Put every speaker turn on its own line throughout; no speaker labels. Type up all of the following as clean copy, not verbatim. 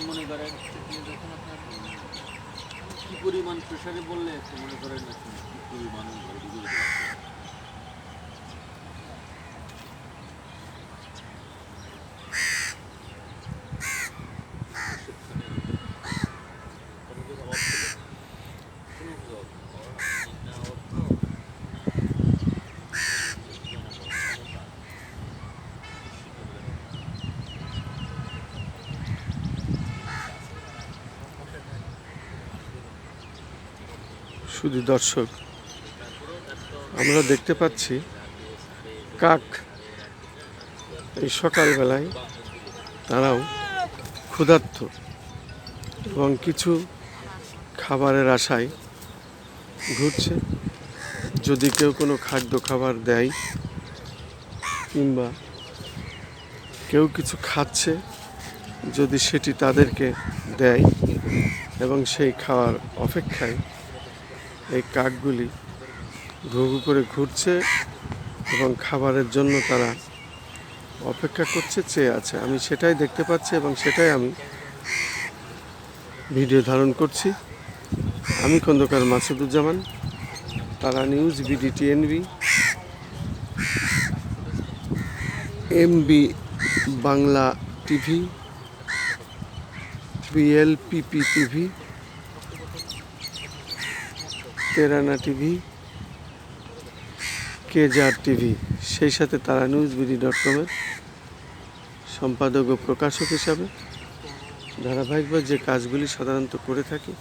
মনে করেন যখন আপনার কি পরিমাণ প্রেশারে বললে মনে করেন কি পরিমাণ ঘরে ঢুকে যেতে পারছে।
শুধু দর্শক, আমরা দেখতে পাচ্ছি কাক এই সকালবেলায় তারাও ক্ষুধার্ত এবং কিছু খাবারের আশায় ঘুরছে। যদি কেউ কোনো খাদ্য খাবার দেয় কিংবা কেউ কিছু খাচ্ছে, যদি সেটি তাদেরকে দেয় এবং সেই খাওয়ার অপেক্ষায় এই কাকগুলি ঘু ঘু করে ঘুরছে এবং খাবারের জন্য তারা অপেক্ষা করছে, চেয়ে আছে। আমি সেটাই দেখতে পাচ্ছি এবং সেটাই আমি ভিডিও ধারণ করছি। আমি Khandakar Masuduzzaman, Tara news, BDTNB, MB Bangla TV, BLPP TV, Terana TV, Kejar TV, সেই সাথে তারা নিউজ বিডি.কমের সম্পাদক ও প্রকাশক হিসাবে ধারাবাহিকভাবে যে কাজগুলি সাধারণত করে থাকি,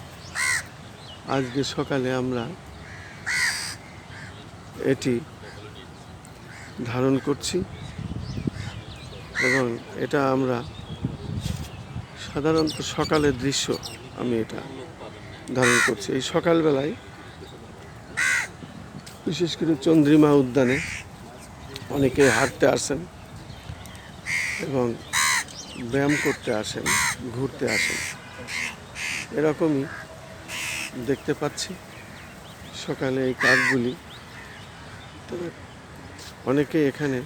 আজকে সকালে আমরা এটি ধারণ করছি এবং এটা আমরা সাধারণত সকালের দৃশ্য আমি এটা ধারণ করছি। এই সকালবেলায় বিশেষ করে চন্দ্রিমা উদ্যানে অনেকে হাঁটতে আসেন এবং ব্যায়াম করতে আসেন, ঘুরতে আসেন। এরকমই দেখতে পাচ্ছি সকালে এই কাকগুলি। তবে অনেকে এখানে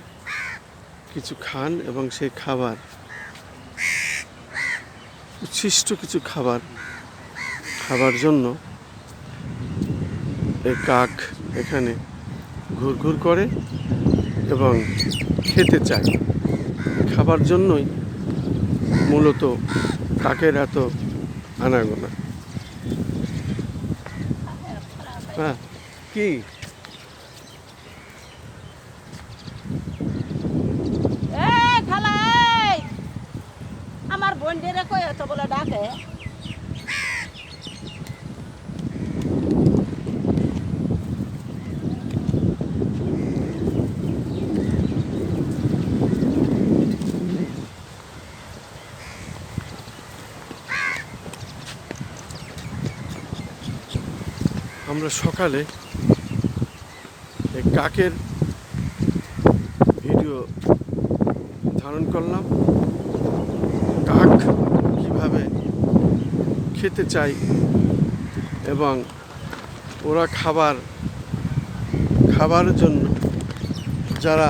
কিছু খান এবং সেই খাবার, উচ্ছিষ্ট কিছু খাবার জন্য এই কাক এখানে ঘুরঘুর করে এবং খেতে চায়। খাবার জন্যই মূলত কাকের এত আনাগোনা। হ্যাঁ, কি
আমার বোনদের কই এত বলে ডাকে।
আমরা সকালে এই কাকের ভিডিও ধারণ করলাম। কাক কিভাবে খেতে চায় এবং ওরা খাবারের জন্য যারা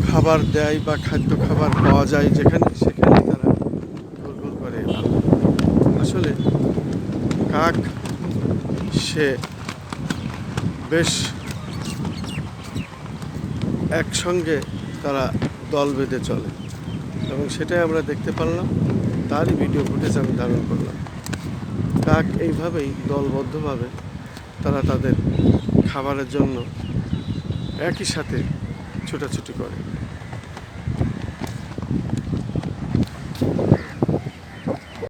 খাবার দেয় বা খাদ্য খাবার পাওয়া যায় যেখানে, সেখানে তারা ঘুরঘুর করে। আসলে কাক সে বেশ একসঙ্গে তারা দল বেঁধে চলে এবং সেটাই আমরা দেখতে পারলাম। তারই ভিডিও ফুটেজ আমি ধারণ করলাম। কাক এইভাবেই দলবদ্ধভাবে তারা তাদের খাবারের জন্য একই সাথে ছোটাছুটি করে।